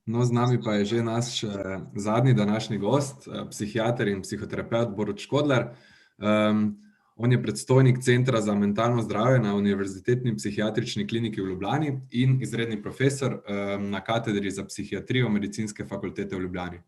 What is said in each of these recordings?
No, z nami pa je že naš zadnji današnji gost, psihiater in psihoterapeut Borut Škodlar. On je predstojnik Centra za mentalno zdravje na Univerzitetni psihiatrični kliniki v Ljubljani in izredni profesor na katedri za psihiatrijo Medicinske fakultete v Ljubljani.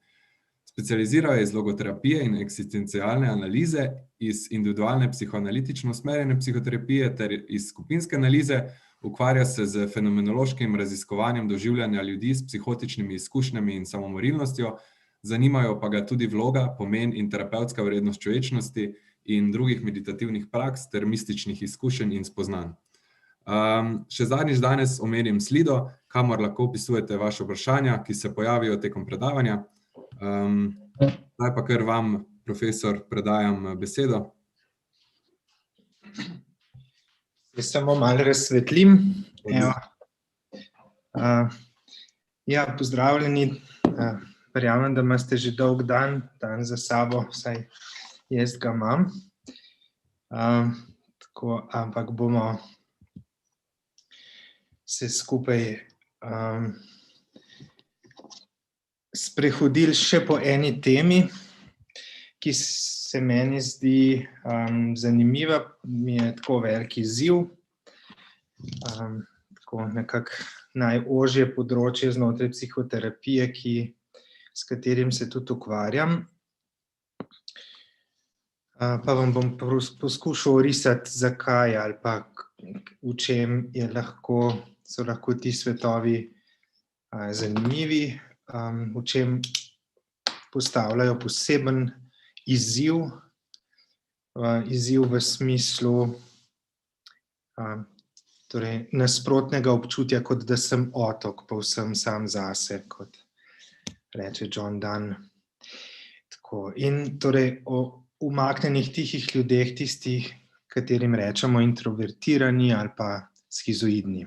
Specializiral je iz logoterapije in eksistencialne analize, iz individualne psihoanalitično usmerjene psihoterapije ter iz skupinske analize. Ukvarja se z fenomenološkim raziskovanjem doživljanja ljudi s psihotičnimi izkušnjami in samomorilnostjo, zanimajo pa ga tudi vloga, pomen in terapevtska vrednost človečnosti in drugih meditativnih praks ter mističnih izkušenj in spoznanj. Še zadnjič danes omenim Slido, kamor lahko opisujete vaše vprašanja, ki se pojavijo tekom predavanja. Zdaj pa kar vam, profesor, predajam besedo. Jaz samo malo razsvetlim. Pozdravljeni. Verjamem, da imate že dolg dan za sabo, vsaj jaz ga imam. Ampak bomo se skupaj sprehodili še po eni temi, ki se meni zdi zanimiva, mi je tako velik izziv, tako nekako najožje področje znotraj psihoterapije, s katerim se tudi ukvarjam. Pa vam bom poskušal orisati, zakaj ali pa v čem so lahko ti svetovi zanimivi, v čem postavljajo poseben izziv v smislu torej nasprotnega občutja, kot da sem otok, povsem sam zase, kot reče John Donne. In torej o umaknjenih tihih ljudeh, tistih, katerim rečemo introvertirani ali pa shizoidni.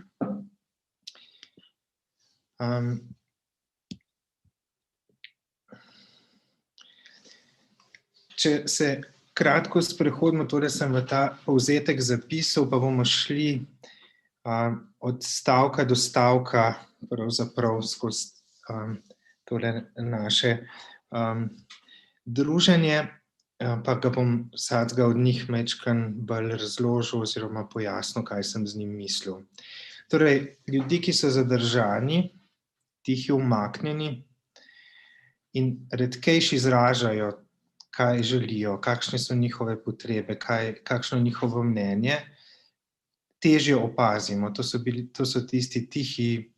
Če se kratko sprehodimo, torej sem v ta povzetek zapisal, pa bomo šli od stavka do stavka, pravzaprav skozi tole naše druženje, pa ga bom vsakega od njih majčkeno bolj razložil oziroma pojasnil, kaj sem z njim mislil. Torej, ljudi, ki so zadržani, tihi, umaknjeni in redkejši izražajo, kaj želijo, kakšne so njihove potrebe, kakšno je njihovo mnenje, težje opazimo. To so tisti tihi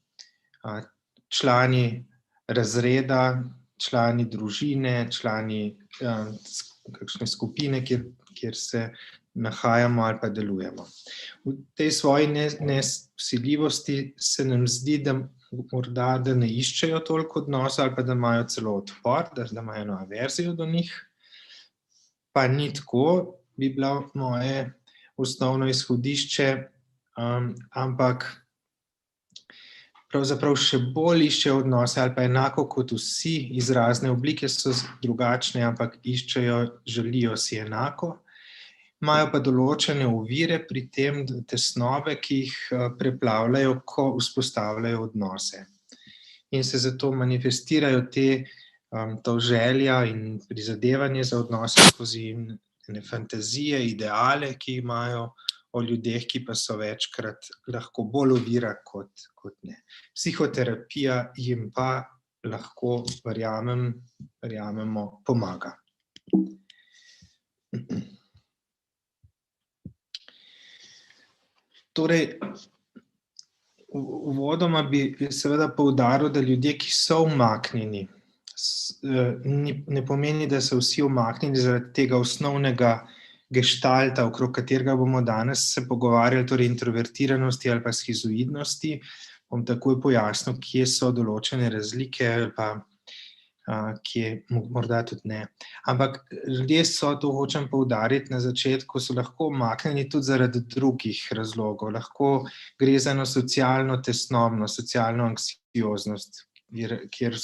člani razreda, člani družine, člani kakšne skupine, kjer se nahajamo ali pa delujemo. V tej svoji nevsiljivosti se nam zdi, da morda da ne iščejo toliko odnosov ali pa da imajo celo odpor, da imajo eno averzijo do njih. Pa ni tako, bi bilo moje osnovno izhodišče, ampak pravzaprav še bolj iščejo odnose ali pa enako kot vsi, izrazne oblike so drugačne, ampak želijo si enako. Imajo pa določene ovire pri tem, tesnobe, ki jih preplavljajo, ko vzpostavljajo odnose. In se zato manifestirajo to želja in prizadevanje za odnose skozi fantazije, ideale, ki imajo o ljudeh, ki pa so večkrat lahko bolj ovira kot ne. Psihoterapija jim pa lahko, verjamemo, pomaga. Torej, uvodoma bi seveda poudaril, da ljudje, ki so umaknjeni, ne pomeni, da so vsi umaknjeni zaradi tega osnovnega geštalta, okrog katerega bomo danes se pogovarjali, torej introvertiranosti ali pa shizoidnosti. Bom takoj pojasnil, kje so določene razlike ali pa kje morda tudi ne. Ampak ljudje so, to hočem poudariti na začetku, so lahko umaknjeni tudi zaradi drugih razlogov. Lahko gre za eno socialno tesnobnost, socialno anksioznost, kjer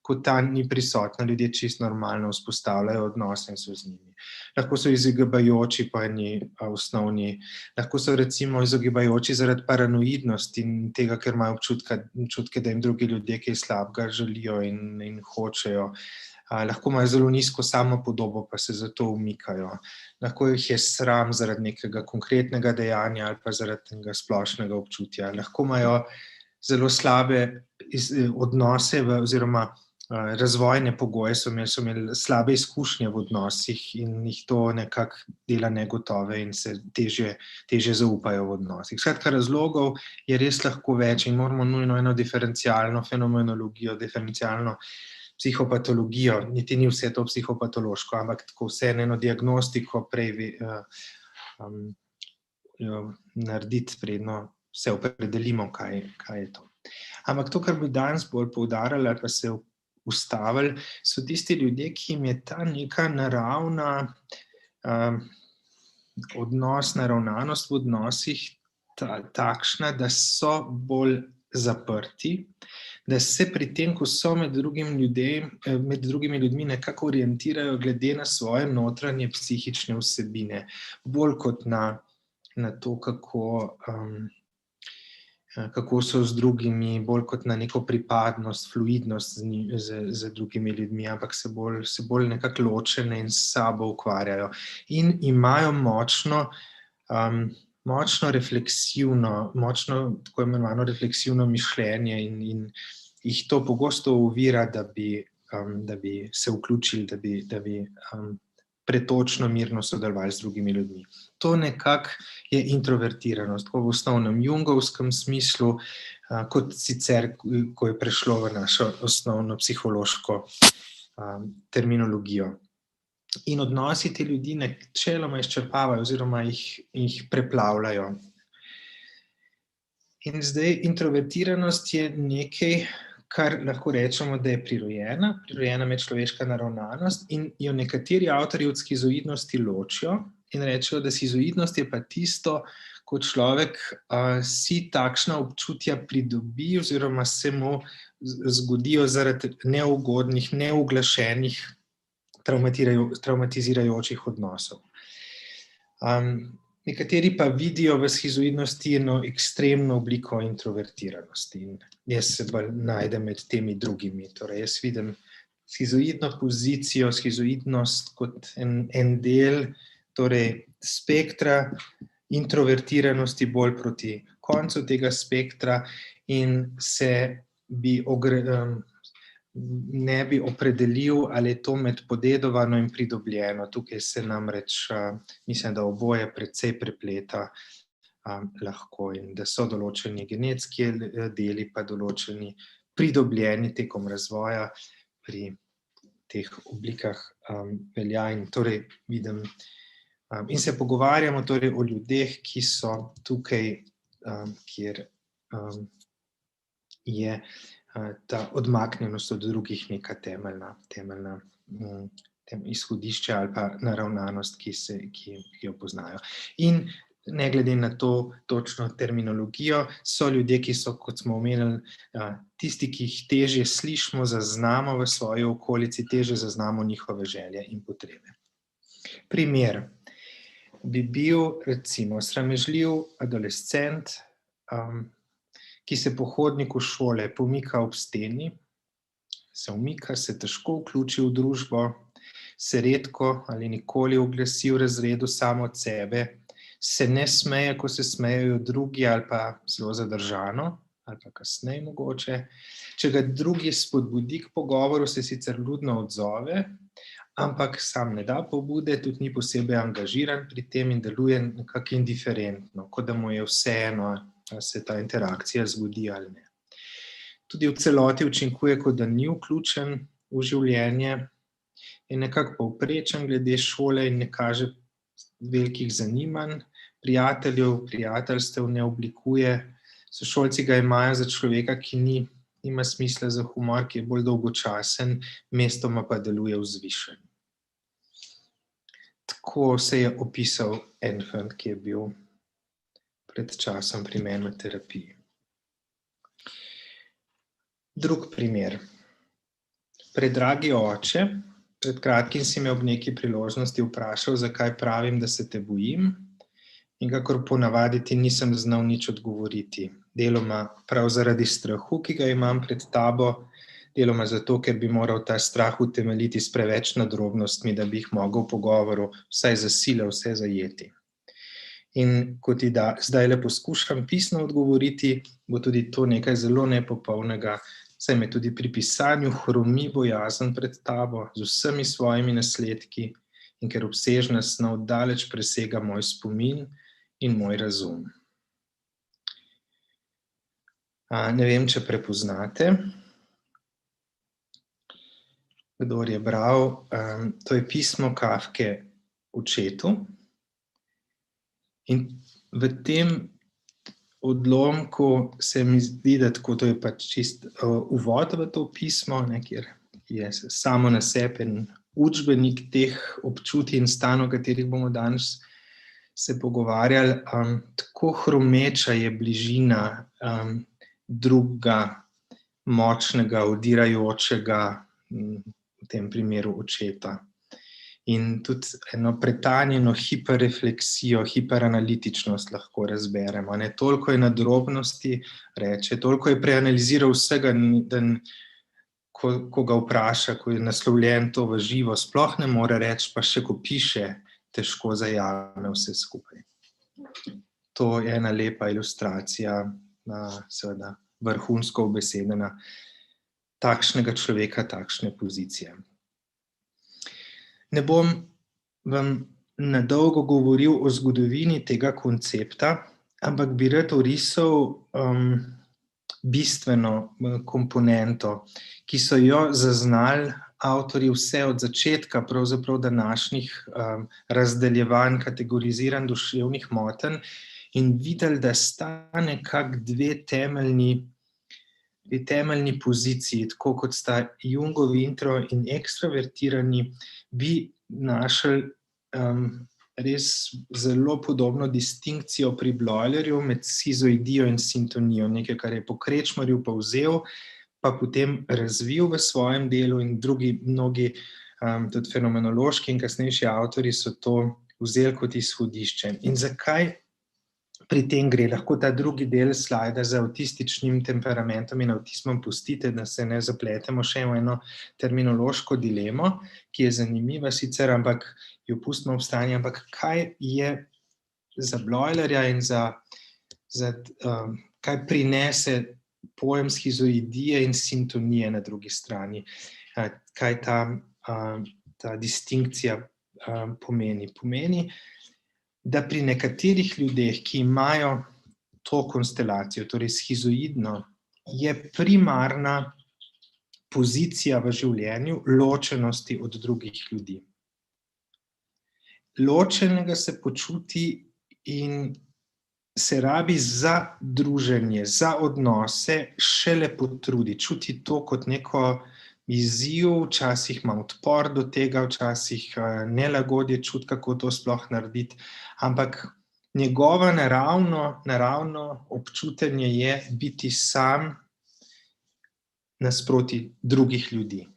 ko ta ni prisotna, ljudje čisto normalno vzpostavljajo odnose in so z njimi. Lahko so izogibajoči po eni osnovni, lahko so recimo izogibajoči zaradi paranoidnosti in tega, ker imajo občutke, da jim drugi ljudje kaj slabega želijo in hočejo. Lahko imajo zelo nizko samopodobo, pa se zato umikajo. Lahko jih je sram zaradi nekega konkretnega dejanja ali pa zaradi tega splošnega občutja. Lahko imajo zelo slabe odnose oziroma razvojne pogoje, so imeli slabe izkušnje v odnosih in jih to nekako dela negotove in se težje zaupajo v odnosih. Skratka, razlogov je res lahko več in moramo nujno eno diferencialno fenomenologijo, diferencialno psihopatologijo, niti ni vse to psihopatološko, ampak tako vseeno eno diagnostiko prej narediti, predno se opredelimo, kaj je to. Ampak to, kar bi danes bolj poudarjali ali pa se ustavili, so tisti ljudje, ki jim je ta neka naravna naravnanost v odnosih takšna, da so bolj zaprti, da se pri tem, ko so med drugimi ljudmi nekako orientirajo glede na svoje notranje psihične vsebine, bolj kot na to, kako so z drugimi, bolj kot na neko pripadnost, fluidnost z drugimi ljudmi, ampak se bolj nekako ločene in s sabo ukvarjajo. In imajo močno refleksivno, močno tako imenovano refleksivno mišljenje in jih to pogosto ovira, da bi se vključili, da bi pretočno, mirno sodelovali z drugimi ljudmi. To nekako je introvertiranost, tako v osnovnem jungovskem smislu, kot sicer, ko je prešlo v našo osnovno psihološko terminologijo. In odnosi te ljudi načeloma izčrpavajo oziroma jih preplavljajo. In zdaj introvertiranost je nekaj, kar lahko rečemo, da je prirojena medčloveška naravnanost in jo nekateri avtorji od skizoidnosti ločijo in rečejo, da skizoidnost je pa tisto, ko človek si takšna občutja pridobi oziroma se mu zgodijo zaradi neugodnih, neuglašenih, traumatizirajočih odnosov. Nekateri pa vidijo v skizoidnosti eno ekstremno obliko introvertiranosti in jaz se bolj najdem med temi drugimi. Torej, jaz vidim skizoidno pozicijo, skizoidnost kot en del, torej spektra introvertiranosti bolj proti koncu tega spektra in ne bi opredelil, ali je to med podedovano in pridobljeno. Tukaj se namreč, mislim, da oboje precej prepleta lahko in da so določeni genetski deli pa določeni pridobljeni tekom razvoja pri teh oblikah velja in torej vidim in se pogovarjamo torej o ljudeh, ki so tukaj, kjer je ta odmaknjenost od drugih neka temeljna izhodišče ali pa naravnanost, ki jo poznajo. In ne glede na to točno terminologijo, so ljudje, ki so, kot smo omenili, tisti, ki jih težje slišimo, zaznamo v svoji okolici, težje zaznamo njihove želje in potrebe. Primer bi bil recimo sramežljiv adolescent, ki se po hodniku šole pomika ob steni, se umika, se težko vključi v družbo, se redko ali nikoli oglasi v razredu samo od sebe, se ne smeje, ko se smejejo drugi ali pa zelo zadržano, ali pa kasneje mogoče. Če ga drugi spodbudi k pogovoru, se sicer ljudno odzove, ampak sam ne da pobude, tudi ni posebej angažiran pri tem in deluje nekako indiferentno, kot da mu je vseeno, da se ta interakcija zgodi ali ne. Tudi v celoti učinkuje, kot da ni vključen v življenje, je nekako povprečen glede šole in ne kaže velikih zanimanj, prijateljstev ne oblikuje, sošolci ga imajo za človeka, ki nima smisla za humor, ki je bolj dolgočasen, mestoma pa deluje vzvišen. Tako se je opisal en fant, ki je bil pred časom pri meni v terapiji. Drug primer. Predragi oče, pred kratkim si me ob neki priložnosti vprašal, zakaj pravim, da se te bojim, in kakor ponavadi ti nisem znal nič odgovoriti. Deloma prav zaradi strahu, ki ga imam pred tabo, deloma zato, ker bi moral ta strah utemeljiti s preveč nadrobnostmi, da bi jih mogel v pogovoru vsaj za sile vse zajeti. In ko ti zdajle poskušam pisno odgovoriti, bo tudi to nekaj zelo nepopolnega, saj me tudi pri pisanju hromi bojazen pred tabo z vsemi svojimi nasledki in ker obsežna snov daleč presega moj spomin in moj razum. Ne vem, če prepoznate. Kdor je bral, to je pismo Kafke očetu. In v tem odlomku se mi zdi, da tako to je pač čist uvod v to pismo, kjer je samo na sebi učbenik teh občutij in stanj, o katerih bomo danes se pogovarjali. Tako hromeča je bližina drugega močnega, odirajočega, v tem primeru očeta. In tudi eno pretanjeno hiperrefleksijo, hiperanalitičnost lahko razberemo. Toliko je nadrobnosti, reče, toliko je preanaliziral vsega, da ko ga vpraša, ko je naslovljen to v živo, sploh ne more reči, pa še ko piše, težko zajame vse skupaj. To je ena lepa ilustracija, seveda vrhunsko ubesedena, takšnega človeka, takšne pozicije. Ne bom vam na dolgo govoril o zgodovini tega koncepta, ampak bi rad orisal bistveno komponento, ki so jo zaznali avtorji vse od začetka pravzaprav današnjih razdeljevanj, kategoriziranj duševnih motenj in videli, da sta nekako dve temeljni poziciji, tako kot sta Jungovi intro in ekstravertirani, bi našli res zelo podobno distinkcijo pri Bloilerju med shizoidijo in sintonijo, nekaj, kar je po Krečmarju povzel, pa potem razvil v svojem delu in drugi mnogi tudi fenomenološki in kasnejši avtorji so to vzeli kot izhodišče. In zakaj pri tem gre? Lahko ta drugi del slajda z avtističnim temperamentom in avtizmom pustite, da se ne zapletemo še v eno terminološko dilemo, ki je zanimiva sicer, ampak jo pustimo ob strani. Ampak kaj je za Bloilerja in kaj prinese pojem shizoidije in sintonije na drugi strani? Kaj ta distinkcija pomeni? Pomeni, da pri nekaterih ljudeh, ki imajo to konstelacijo, torej shizoidno, je primarna pozicija v življenju ločenosti od drugih ljudi. Ločenega se počuti in se rabi za druženje, za odnose šele potrudi. Čuti to kot neko izziv, včasih ima odpor do tega, včasih nelagodje čuti, kako to sploh narediti, ampak njegovo naravno občutenje je biti sam nasproti drugih ljudi.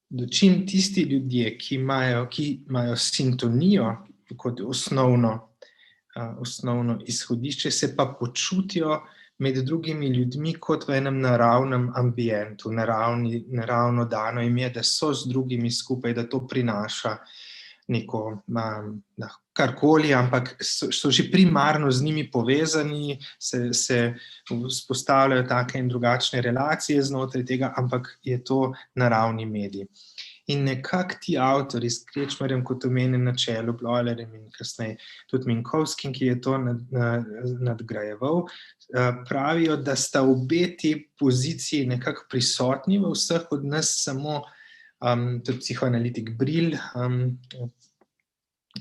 Dočim tisti ljudje, ki imajo sintonijo kot osnovno izhodišče, se pa počutijo med drugimi ljudmi kot v enem naravnem ambientu, naravno dano jim je, da so z drugimi skupaj, da to prinaša neko karkoli, ampak so že primarno z njimi povezani, se vzpostavljajo take in drugačne relacije znotraj tega, ampak je to naravni medij. In nekako ti avtorji s Krečmarjem kot omenjen na čelu, Bloilerjem in kasneje tudi Minkovskim, ki je to nadgrajeval, pravijo, da sta obe ti poziciji nekako prisotni v vseh od nas, samo tudi psihoanalitik Brill,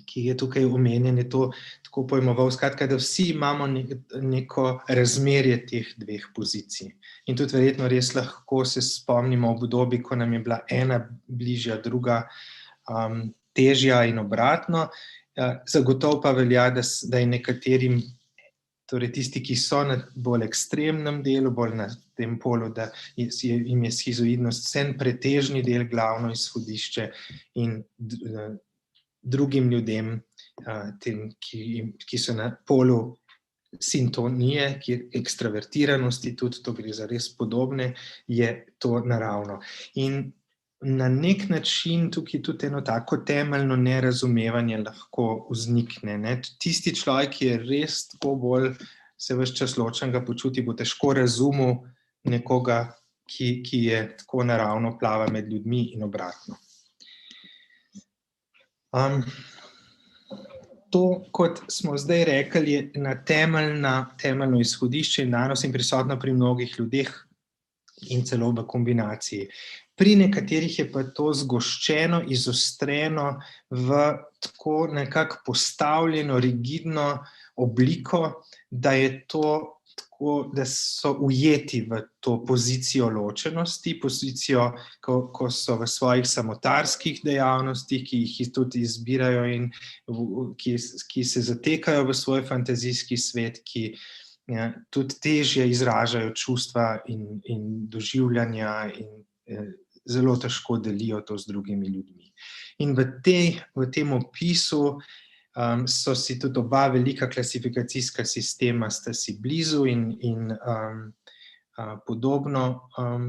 ki je tukaj omenjen, je to tako pojmoval, skratka, da vsi imamo neko razmerje teh dveh pozicij. In tudi verjetno res lahko se spomnimo obdobij, ko nam je bila ena bližja, druga težja in obratno. Zagotovo pa velja, da je nekaterim Torej tisti, ki so na bolj ekstremnem delu, bolj na tem polu, da jim je schizoidnost vsem pretežni del, glavno izhodišče, in drugim ljudem, tem, ki so na polu sintonije, ekstravertiranosti, tudi to gre za res podobne, je to naravno. In na nek način tukaj tudi eno tako temeljno nerazumevanje lahko vznikne. Tisti človek, ki je res tako bolj se ves čas ločenega počuti, bo težko razumel nekoga, ki je tako naravno plava med ljudmi in obratno. To, kot smo zdaj rekli, je ena temeljno izhodišče in danost in prisotno pri mnogih ljudeh in celo v kombinaciji. Pri nekaterih je pa to zgoščeno, izostreno v tako nekako postavljeno, rigidno obliko, da je to tako, da so ujeti v to pozicijo ločenosti, pozicijo, ko so v svojih samotarskih dejavnostih, ki jih tudi izbirajo in ki se zatekajo v svoj fantazijski svet, ki tudi težje izražajo čustva in doživljanja in zelo težko delijo to z drugimi ljudmi. In v tem opisu so si tudi oba velika klasifikacijska sistema sta si blizu in podobno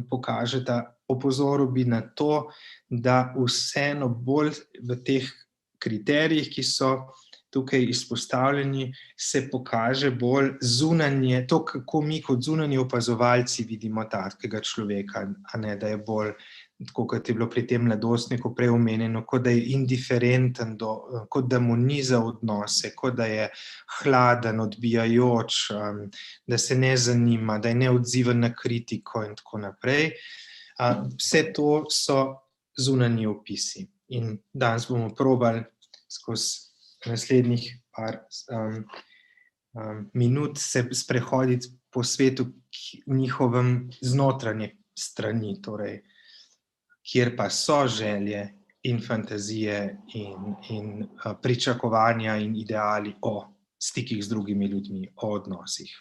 pokažeta. Opozoril bi na to, da vseeno bolj v teh kriterijih, ki so tukaj izpostavljeni, se pokaže bolj zunanje, to, kako mi kot zunanji opazovalci vidimo takega človeka, a ne, da je bolj, tako kot je bilo pri tem mladostniku prej omenjeno, kot da je indiferenten, kot da mu ni za odnose, kot da je hladen, odbijajoč, da se ne zanima, da je neodziven na kritiko in tako naprej. Vse to so zunanji opisi. In danes bomo probali skozi naslednjih par minut se sprehoditi po svetu njihovem znotranje strani, torej, kjer pa so želje in fantazije in pričakovanja in ideali o stikih z drugimi ljudmi, o odnosih.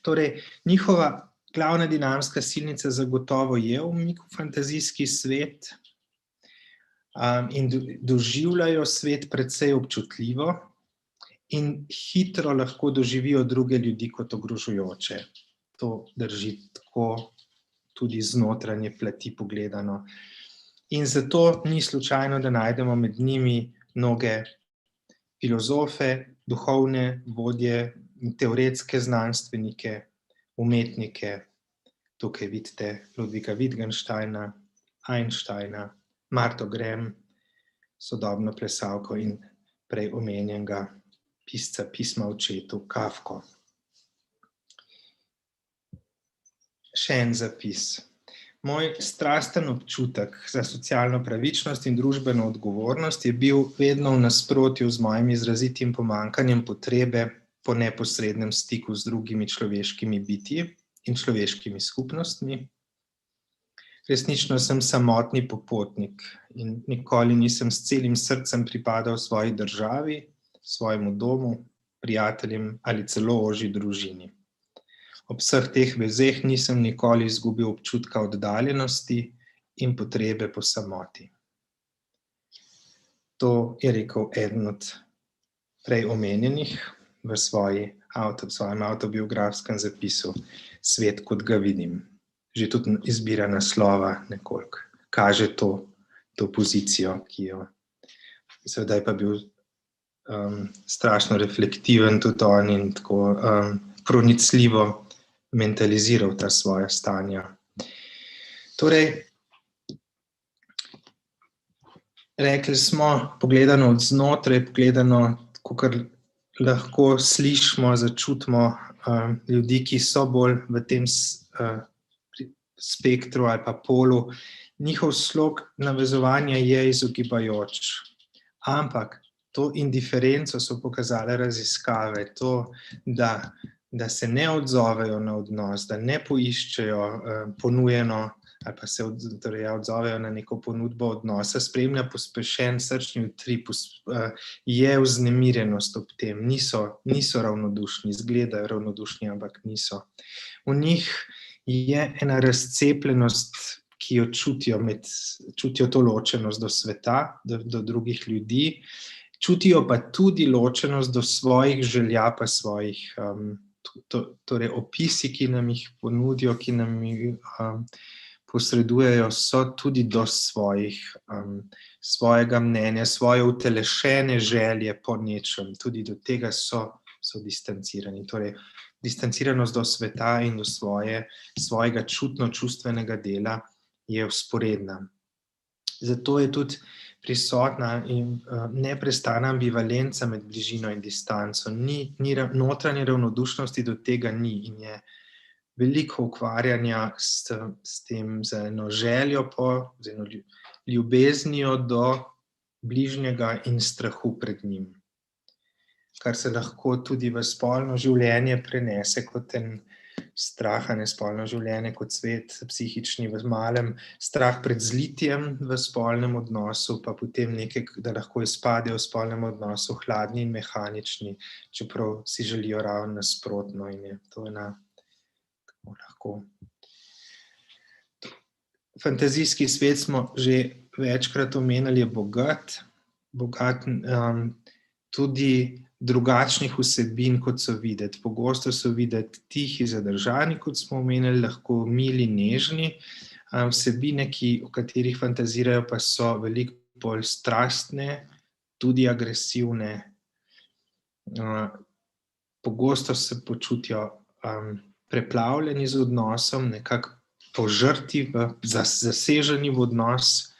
Torej, njihova glavna dinamska silnica zagotovo je umik v fantazijski svet, in doživljajo svet precej občutljivo in hitro lahko doživijo druge ljudi kot ogrožajoče. To drži tako tudi znotranje plati pogledano. In zato ni slučajno, da najdemo med njimi mnoge filozofe, duhovne vodje, teoretske znanstvenike, umetnike. Tukaj vidite Ludwiga Wittgensteina, Einsteina, Marto Grem, sodobno plesalko in prej omenjenega pisca pisma očetu Kafko. Še en zapis. Moj strasten občutek za socialno pravičnost in družbeno odgovornost je bil vedno v nasprotju z mojim izrazitim pomanjkanjem potrebe po neposrednem stiku z drugimi človeškimi bitji in človeškimi skupnostmi. Resnično sem samotni popotnik in nikoli nisem s celim srcem pripadal svoji državi, svojemu domu, prijateljem ali celo ožji družini. Ob vseh teh vezeh nisem nikoli izgubil občutka oddaljenosti in potrebe po samoti. To je rekel eden od prej omenjenih v svojem avtobiografskem zapisu Svet, kot ga vidim. Že tudi izbira naslova nekoliko kaže to pozicijo, ki jo sedaj pa bil strašno reflektiven tudi on in tako pronicljivo mentaliziral ta svoja stanja. Torej, rekli smo, pogledano od znotraj, pogledano, kakor lahko slišimo, začutimo ljudi, ki so bolj v tem spektru ali pa polu, njihov slog navezovanja je izogibajoč. Ampak to indiferenco so pokazale raziskave, to, da se ne odzovejo na odnos, da ne poiščejo ponujeno ali pa se odzovejo na neko ponudbo odnosa, spremlja pospešen srčni utrip, je vznemirjenost ob tem, niso ravnodušni, izgledajo ravnodušni, ampak niso. V njih je ena razcepljenost, ki jo čutijo to ločenost do sveta, do drugih ljudi, čutijo pa tudi ločenost do svojih želja, pa svojih, torej opisi, ki nam jih ponudijo, ki nam jih posredujejo, so tudi do svojega mnenja, svoje utelešene želje po nečem, tudi do tega so distancirani. Torej, distanciranost do sveta in do svojega čutno-čustvenega dela je vzporedna. Zato je tudi prisotna in neprestana ambivalenca med bližino in distanco. Ni notranje ravnodušnosti do tega ni in je veliko ukvarjanja s tem, z eno željo z eno ljubeznijo do bližnjega in strahu pred njim. Kar se lahko tudi v spolno življenje prenese kot en strah, ne spolno življenje kot svet psihični v malem, strah pred zlitjem v spolnem odnosu, pa potem da lahko izpadejo v spolnem odnosu hladni in mehanični, čeprav si želijo ravno nasprotno in je to lahko. Fantazijski svet smo že večkrat omenili, je bogat tudi drugačnih vsebin, kot so videti. Pogosto so videti tihi, zadržani, kot smo omenili, lahko mili, nežni. Vsebine, o katerih fantazirajo, pa so veliko bolj strastne, tudi agresivne. Pogosto se počutijo preplavljeni z odnosom, nekako požrti, zaseženi v odnos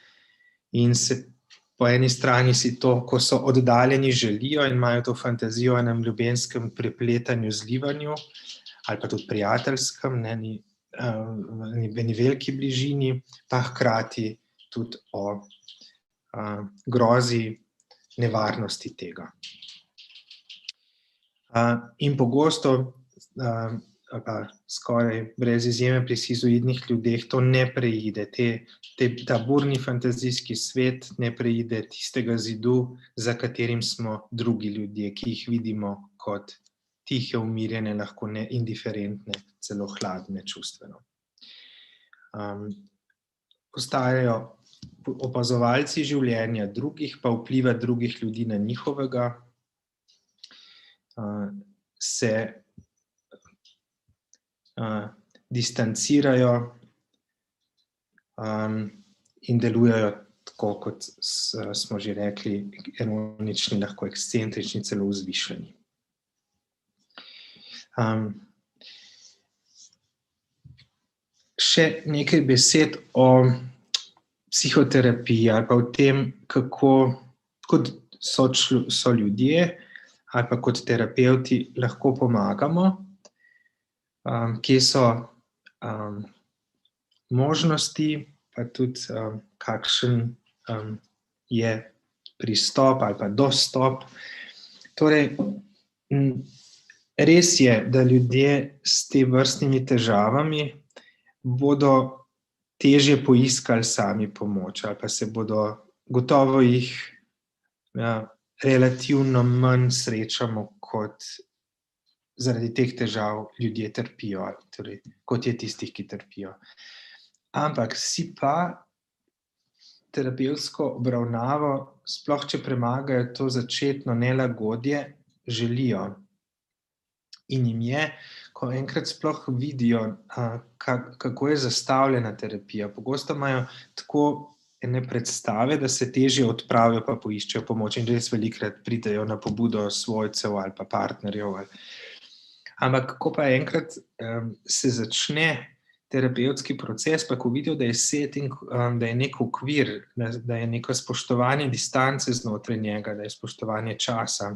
in se po eni strani si to, ko so oddaljeni, želijo in imajo to fantazijo o enem ljubezenskem prepletanju, zlivanju ali pa tudi prijateljskem, v eni veliki bližini, pa hkrati tudi o grozi, nevarnosti tega. In pogosto, pa skoraj brez izjeme pri šizoidnih ljudeh, to ne preide. Ta burni fantazijski svet ne preide tistega zidu, za katerim smo drugi ljudje, ki jih vidimo kot tihe, umirjene, lahko ne indiferentne, celo hladne čustveno. Postajajo opazovalci življenja drugih, pa vpliva drugih ljudi na njihovega, se distancirajo in delujejo tako, kot smo že rekli, ironični, lahko ekscentrični, celo vzvišeni. Še nekaj besed o psihoterapiji ali pa o tem, kako kot so ljudje ali pa kot terapevti lahko pomagamo, kje so možnosti, pa tudi kakšen je pristop ali pa dostop. Torej, res je, da ljudje s te vrstnimi težavami bodo težje poiskali sami pomoč ali pa se bodo, gotovo jih relativno manj srečamo, kot zaradi teh težav ljudje trpijo, torej, kot je tistih, ki trpijo. Ampak si pa terapevtsko obravnavo, sploh če premagajo to začetno nelagodje, želijo. In jim je, ko enkrat sploh vidijo, kako je zastavljena terapija. Pogosto imajo tako ene predstave, da se težje odpravijo pa poiščejo pomoč in res velikokrat pridejo na pobudo svojcev ali pa partnerjev. Ampak, ko pa enkrat se začne terapevtski proces, pa ko vidijo, da je setting, da je nek okvir, da je neko spoštovanje distance znotraj njega, da je spoštovanje časa,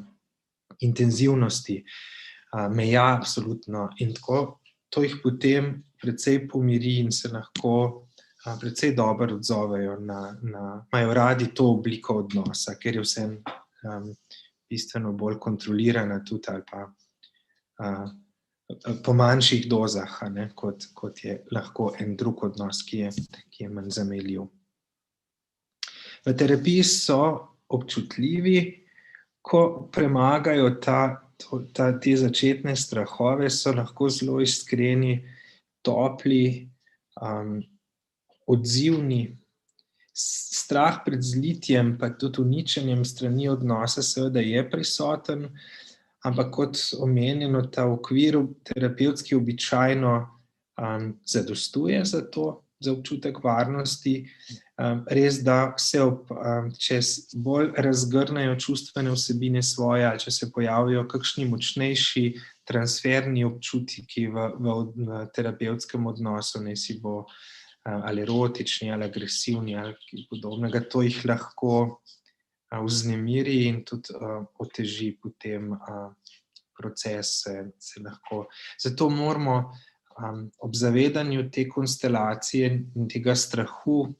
intenzivnosti, meja absolutno in tako, to jih potem precej pomiri in se lahko precej dobro odzovejo imajo radi to obliko odnosa, ker je vsem bistveno bolj kontrolirana tudi ali pa po manjših dozah, kot je lahko en drug odnos, ki je manj zamejljiv. V terapiji so občutljivi, ko premagajo te začetne strahove, so lahko zelo iskreni, topli, odzivni. Strah pred zlitjem, pa tudi uničenjem strani odnosa seveda je prisoten, ampak kot omenjeno, ta okvir terapevtski običajno zadostuje za to, za občutek varnosti. Res, da se če bolj razgrnejo čustvene vsebine svoje, ali če se pojavijo kakšni močnejši transferni občutki v terapevtskem odnosu, naj si bo ali erotični, ali agresivni, ali kaj podobnega, to jih lahko vznemiri in tudi oteži potem proces. Se lahko. Zato moramo ob zavedanju te konstelacije in tega strahu,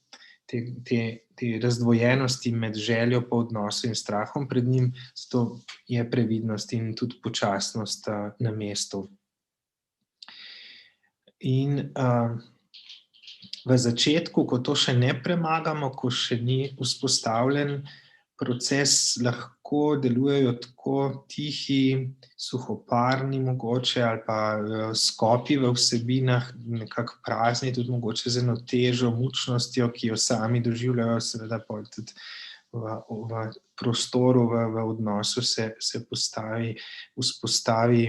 te razdvojenosti med željo po odnosu in strahom pred njim, zato je previdnost in tudi počasnost na mestu. In v začetku, ko to še ne premagamo, ko še ni vzpostavljen proces, lahko delujejo tako tihi, suhoparni mogoče, ali pa skopi v vsebinah, nekako prazni, tudi mogoče z eno težo, mučnostjo, ki jo sami doživljajo, seveda pa tudi v prostoru, v odnosu se vzpostavi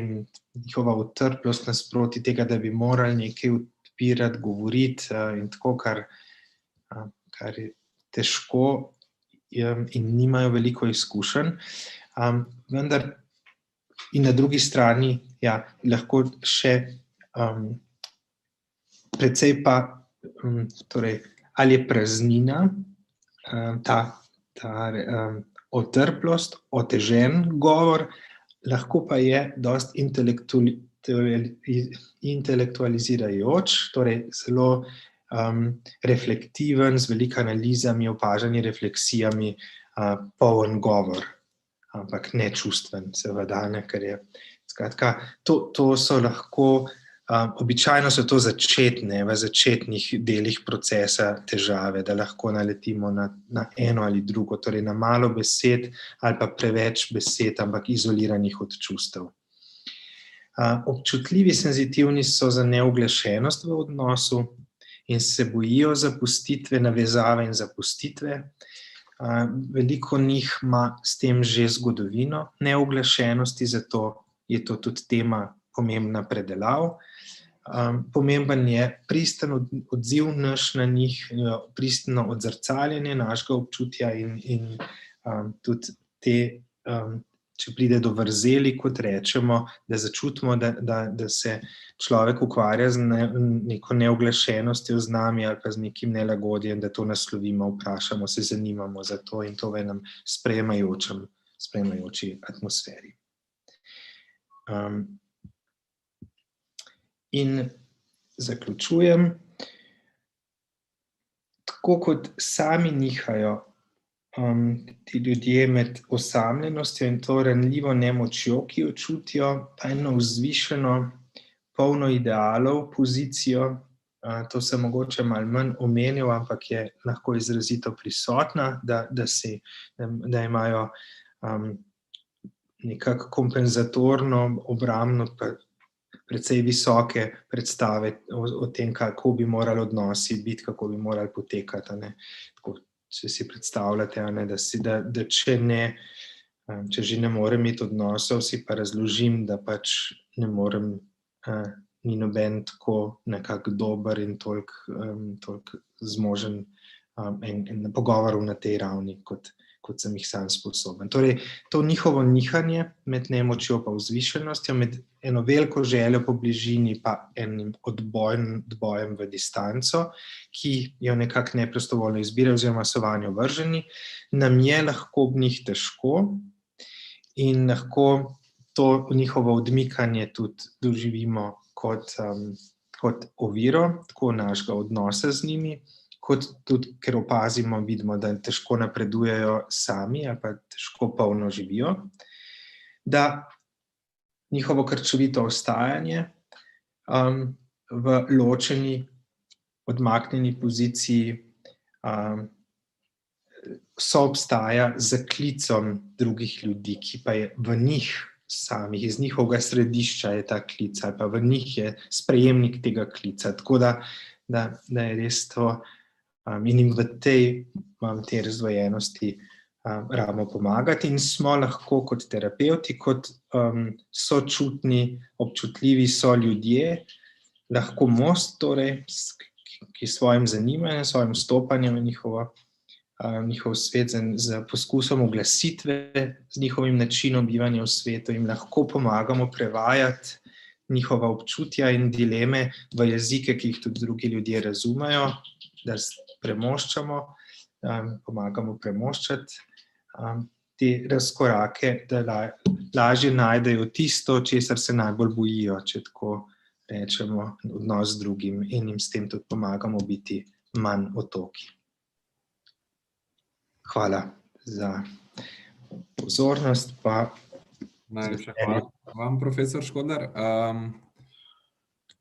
njihova utrplost nasproti tega, da bi morali nekaj odpirati, govoriti in tako, kar je težko in nimajo veliko izkušenj. Vendar in na drugi strani lahko še precej pa torej, ali je praznina, ta otrplost, otežen govor, lahko pa je dosti intelektualizirajoč, torej zelo reflektiven, z veliko analizami, opažanji, refleksijami, poln govor, ampak nečustven, seveda, ker je. Skratka, to so lahko, običajno so to v začetnih delih procesa težave, da lahko naletimo na eno ali drugo, torej na malo besed ali pa preveč besed, ampak izoliranih od čustev. Občutljivi, senzitivni so za neuglašenost v odnosu in se bojijo zapustitve, navezave in zapustitve. Veliko njih ima s tem že zgodovino neuglašenosti, zato je to tudi tema pomembna predelav. Pomemben je pristen odziv naš na njih, pristno odzrcaljenje našega občutja in tudi te, če pride do vrzeli, kot rečemo, da začutimo, da se človek ukvarja z neko neuglašenostjo z nami ali pa z nekim nelagodjem, da to naslovimo, vprašamo, se zanimamo za to in to v enem sprejemajoči atmosferi. In zaključujem. Tako kot sami nihajo ti ljudje med osamljenostjo in to ranljivo nemočjo, ki jo čutijo, pa eno vzvišeno, polno idealov pozicijo, to sem mogoče malo manj omenil, ampak je lahko izrazito prisotna, da imajo nekako kompenzatorno, obrambno, precej visoke predstave o tem, kako bi morali odnosi biti, kako bi morali potekati. Tako, če si predstavljate, da če že ne morem imeti odnosov, si pa razložim, da pač ne morem, ni noben tako nekako dober in toliko zmožen in pogovorov na tej ravni, kot sem jih sam sposoben. Torej, to njihovo nihanje med nemočjo pa vzvišenostjo, med eno veliko željo po bližini pa enim odbojem v distanco, ki jo nekako neprostovoljno izbirajo oziroma so vanjo vrženi, nam je lahko ob njih težko in lahko to njihovo odmikanje tudi doživimo kot oviro, tako našega odnosa z njimi, kot tudi, ker opazimo, vidimo, da težko napredujejo sami ali pa težko polno živijo, da njihovo krčovito ostajanje v ločeni, odmaknjeni poziciji soobstaja z klicom drugih ljudi, ki pa je v njih samih, iz njihovega središča je ta klic, ali pa v njih je sprejemnik tega klica. Tako da je res to in jim v tej razdvojenosti rabimo pomagati in smo lahko kot terapevti, kot sočutni, občutljivi so ljudje, lahko most, torej, ki svojim zanimanjem, svojim vstopanjem v njihov svet z poskusom uglasitve, z njihovim načinom bivanja v svetu, jim lahko pomagamo prevajati njihova občutja in dileme v jezike, ki jih tudi drugi ljudje razumejo, da premoščamo, pomagamo premoščati te razkorake, da lažje najdejo tisto, česar se najbolj bojijo, če tako rečemo, odnos z drugim in jim s tem tudi pomagamo biti manj otoki. Hvala za pozornost. Najlepša hvala vam, profesor Škodlar.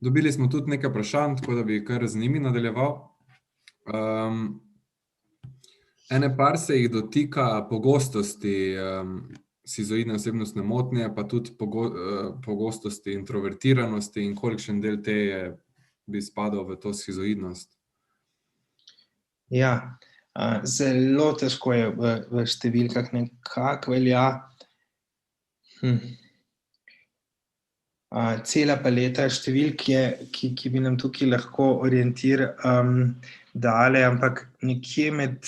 Dobili smo tudi nekaj vprašanj, tako da bi kar z njimi nadaljeval. Ene par se jih dotika pogostosti šizoidne osebnostne motnje, pa tudi pogostosti introvertiranosti in kolikšen del te bi spadal v to šizoidnost. Ja, zelo težko je v številkah, nekako velja cela paleta številk je, ki bi nam tukaj lahko orientir dale, ampak nekje med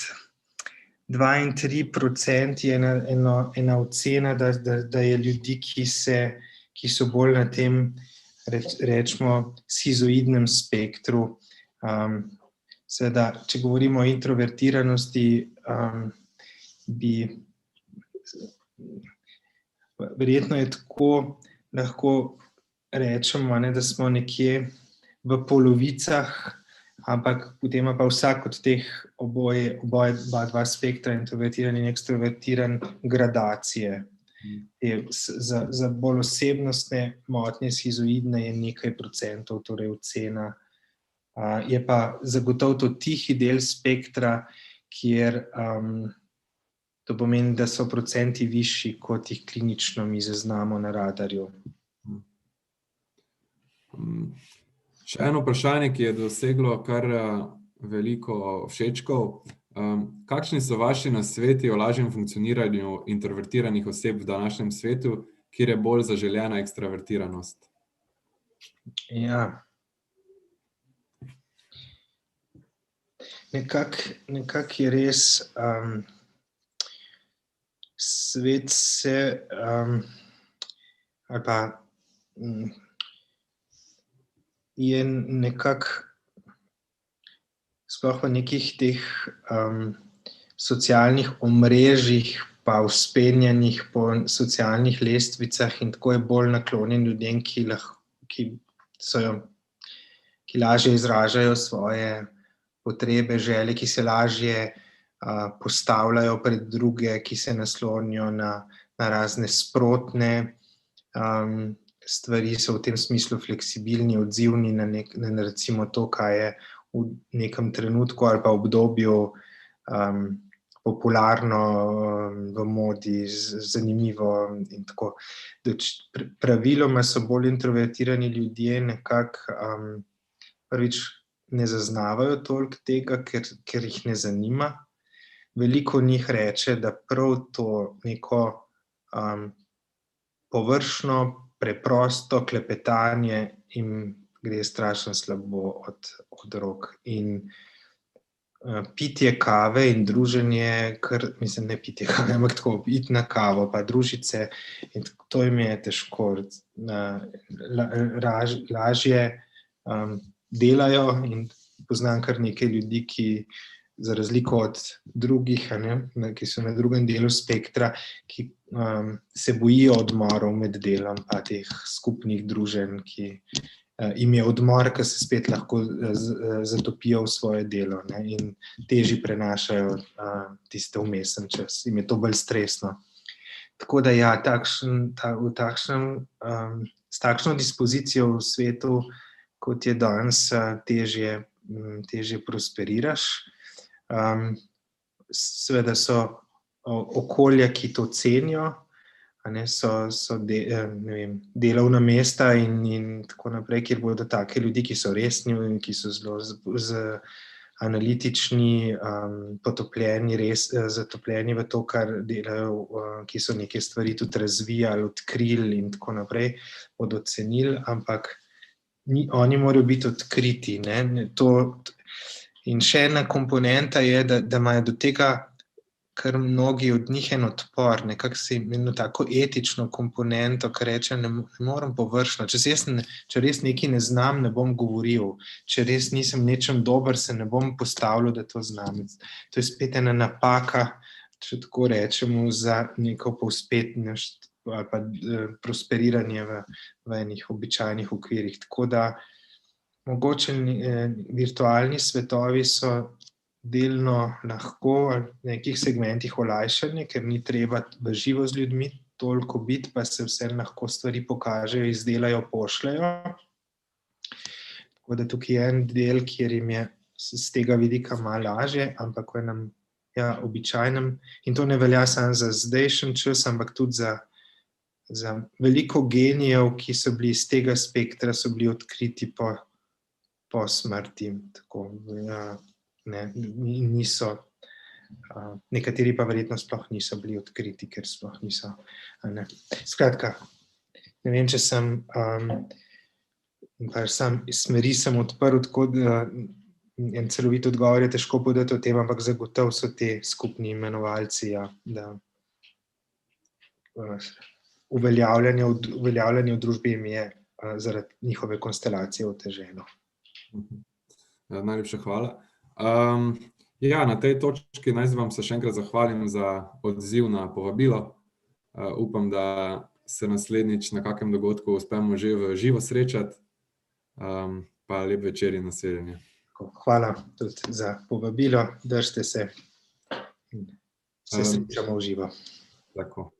2 in 3% je ena ocena, da je ljudi, ki so bolj na tem, rečemo, šizoidnem spektru. Seveda, če govorimo o introvertiranosti, verjetno je tako, lahko rečemo, da smo nekje v polovicah, ampak potem pa vsak od teh oba spektra, introvertiran in ekstrovertiran, gradacije. Za bolj osebnostne motnje šizoidne je nekaj procentov, torej ocena. Je pa zagotovo to tihi del spektra, kjer to pomeni, da so procenti višji, kot jih klinično mi zaznamo na radarju. Še eno vprašanje, ki je doseglo kar veliko všečkov. Kakšni so vaši nasveti o lažjem funkcioniranju introvertiranih oseb v današnjem svetu, kjer je bolj zaželena ekstravertiranost? Ja. Nekako je res, svet se, ali pa je nekako, sploh v nekih teh socialnih omrežjih, pa vzpenjanjih po socialnih lestvicah in tako je bolj naklonjen ljudem, ki lažje izražajo svoje potrebe, želje, ki se lažje postavljajo pred druge, ki se naslonijo na razne sprotne stvari, so v tem smislu fleksibilni, odzivni na recimo to, kaj je v nekem trenutku ali pa obdobju popularno, v modi, zanimivo in tako. Praviloma so bolj introvertirani ljudje nekako prvič ne zaznavajo toliko tega, ker jih ne zanima. Veliko njih reče, da prav to neko površno, preprosto klepetanje jim gre strašno slabo od rok. In pitje kave in druženje, ne pitje kave, ampak tako, iti na kavo, pa družiti se, in to jim je težko. Lažje delajo in poznam kar nekaj ljudi, ki za razliko od drugih, ki so na drugem delu spektra, ki se bojijo odmorov med delom, pa teh skupnih druženj, ki jim je odmor, ki se spet lahko zatopijo v svoje delo, in težje prenašajo tiste vmesen čas, jim je to bolj stresno. Tako da ja, s takšno dispozicijo v svetu, kot je danes, težje prosperiraš. Seveda so okolja, ki to cenijo, so delovna mesta in tako naprej, kjer bodo take ljudi, ki so resni, ki so zelo analitični, potopljeni, zatopljeni v to, kar delajo, ki so neke stvari tudi razvijali, odkrili in tako naprej, bodo cenili, ampak oni morajo biti odkriti. In še ena komponenta je, da imajo do tega kar mnogi od njih en odpor, nekako si eno tako etično komponento, ki reče, ne morem površno. Če res nekaj ne znam, ne bom govoril. Če res nisem nečem dober, se ne bom postavljal, da to znam. To je spet ena napaka, če tako rečemo, za neko povzpetnost ali pa prosperiranje v enih običajnih okvirih. Tako da mogoče virtualni svetovi so delno lahko v nekih segmentih olajšanje, ker ni treba v živo z ljudmi toliko biti, pa se vse lahko stvari pokažejo, izdelajo, pošljajo. Tako da tukaj je en del, kjer jim je z tega vidika malo lažje, ampak v enem običajnem, in to ne velja samo za zdajšnji čas, ampak tudi za veliko genijev, ki so bili iz tega spektra, so bili odkriti po smrti. Tako, niso, nekateri pa verjetno sploh niso bili odkriti, ker sploh niso. Skratka, ne vem, če sem smeri sem odprl, tako da en celovit odgovor je težko podati o tem, ampak zagotovo so te skupni imenovalci, da uveljavljanje v družbi jim je zaradi njihove konstelacije oteženo. Najlepša hvala. Na tej točki naj vam se še enkrat zahvalim za odziv na povabilo. Upam, da se naslednjič na kakem dogodku uspemo že v živo srečati. Pa lep večer in nasvidenje. Hvala tudi za povabilo, držite se in se srečamo v živo. Tako.